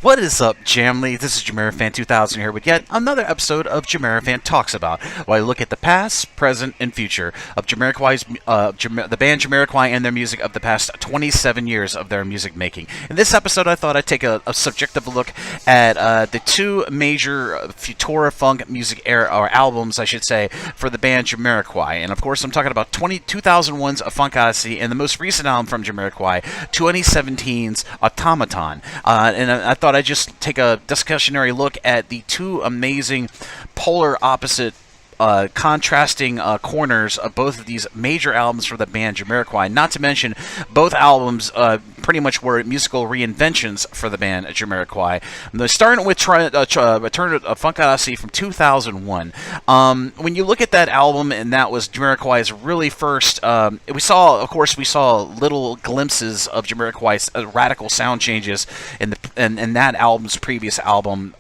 What is up, Jamly? This is JamiroFan 2000 here with yet another episode of JamiroFan Talks About, where I look at the past, present, and future of JamiroQuai's, the band JamiroQuai and their music of the past 27 years of their music making. In this episode, I thought I'd take a subjective look at the two major Futura funk music era, or albums, I should say, for the band JamiroQuai. And of course, I'm talking about 2001's Funk Odyssey and the most recent album from JamiroQuai, 2017's Automaton. And I thought I'd just take a discussionary look at the two amazing polar opposite contrasting corners of both of these major albums for the band JamiroQuai. Not to mention, both albums pretty much were musical reinventions for the band JamiroQuai. Starting with Return of Funk Odyssey from 2001. When you look at that album, and that was JamiroQuai's really first, we saw little glimpses of JamiroQuai's radical sound changes in that album's previous album,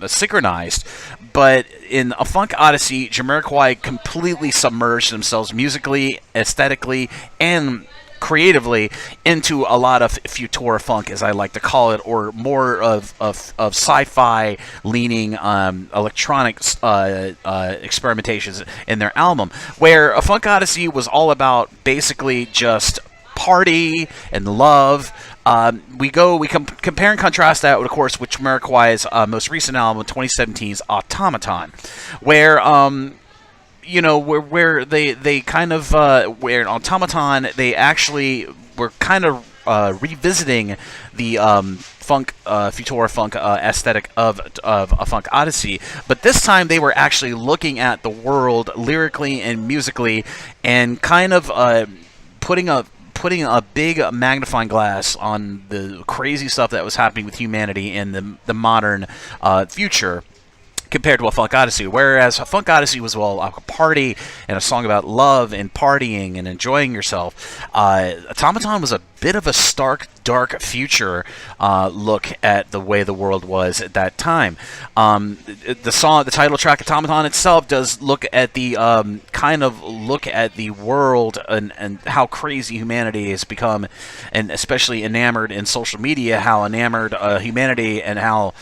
Synchronized. But in A Funk Odyssey, JamiroQuai completely submerged themselves musically, aesthetically, and creatively into a lot of Futura funk, as I like to call it, or more of sci-fi leaning electronic experimentations in their album, where A Funk Odyssey was all about basically just party and love. We compare and contrast that, of course, with JamiroQuai's most recent album, 2017's Automaton, where where they kind of where in Automaton they actually were kind of revisiting the Futura funk aesthetic of A Funk Odyssey, but this time they were actually looking at the world lyrically and musically, and kind of putting a big magnifying glass on the crazy stuff that was happening with humanity in the modern future, compared to A Funk Odyssey. Whereas A Funk Odyssey was all a party and a song about love and partying and enjoying yourself, Automaton was a bit of a stark, dark future look at the way the world was at that time. The title track Automaton itself does look at the look at the world and how crazy humanity has become, and especially enamored in social media, how enamored humanity and how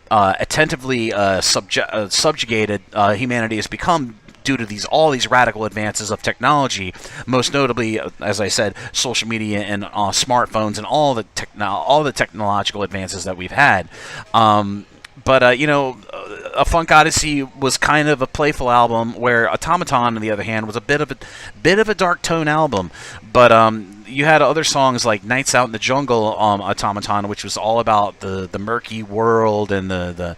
attentively subjugated humanity has become due to all these radical advances of technology, most notably, as I said, social media and smartphones and all the technological advances that we've had. But A Funk Odyssey was kind of a playful album, where Automaton, on the other hand, was a bit of a dark tone album. But you had other songs like Nights Out in the Jungle, Automaton, which was all about the murky world and the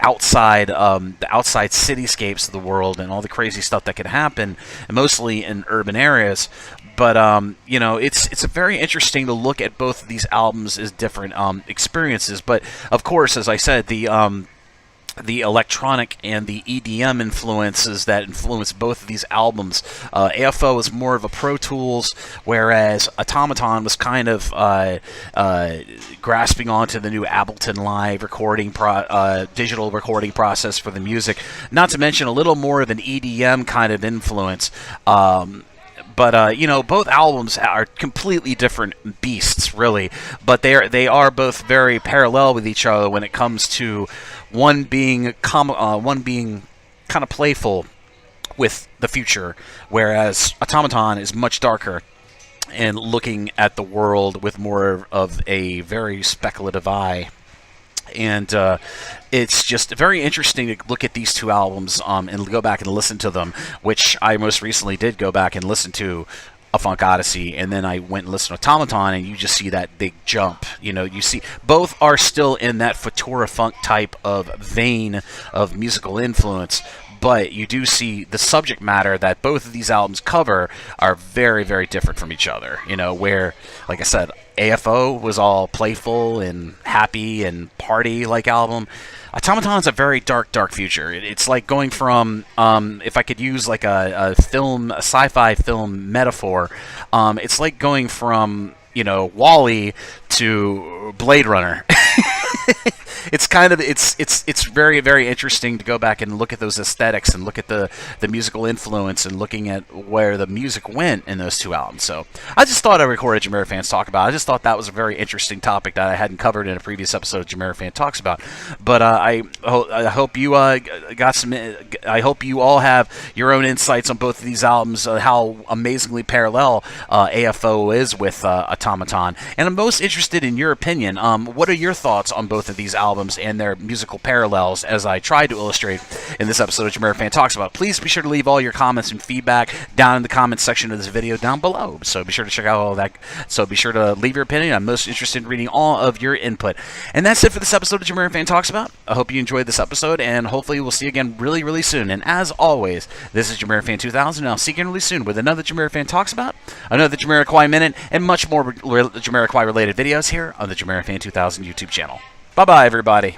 outside cityscapes of the world and all the crazy stuff that could happen, mostly in urban areas. But it's very interesting to look at both of these albums as different experiences. But of course, as I said, the electronic and the EDM influences that influence both of these albums. AFO was more of a Pro Tools, whereas Automaton was kind of grasping onto the new Ableton Live digital recording process for the music. Not to mention a little more of an EDM kind of influence. But both albums are completely different beasts, really. But they are both very parallel with each other when it comes to one being kind of playful with the future, whereas Automaton is much darker and looking at the world with more of a very speculative eye. And it's just very interesting to look at these two albums and go back and listen to them, which I most recently did go back and listen to A Funk Odyssey, and then I went and listened to Automaton, and you just see that big jump. You see both are still in that Futura funk type of vein of musical influence, but you do see the subject matter that both of these albums cover are very, very different from each other. Where, like I said, AFO was all playful and happy and party-like album. Automaton's a very dark, dark future. It's like going from, if I could use like a sci-fi film metaphor, it's like going from, WALL-E to Blade Runner. it's kind of it's very very interesting to go back and look at those aesthetics and look at the musical influence and looking at where the music went in those two albums. So I just thought I recorded JamiroFans Talk About. I just thought that was a very interesting topic that I hadn't covered in a previous episode of JamiroFan Talks About. But I hope you got some. I hope you all have your own insights on both of these albums, how amazingly parallel AFO is with Automaton. And I'm most interested in your opinion. What are your thoughts on both of these albums and their musical parallels, as I tried to illustrate in this episode of JamiroFan Talks About? Please be sure to leave all your comments and feedback down in the comments section of this video down below. So be sure to check out all of that. So be sure to leave your opinion. I'm most interested in reading all of your input. And that's it for this episode of JamiroFan Talks About. I hope you enjoyed this episode, and hopefully we'll see you again really, really soon. And as always, this is JamiroFan 2000, and I'll see you again really soon with another JamiroFan Talks About, another JamiroQuai Minute, and much more JamiroQuai related videos here on the JamiroFan 2000 YouTube channel. Bye-bye, everybody.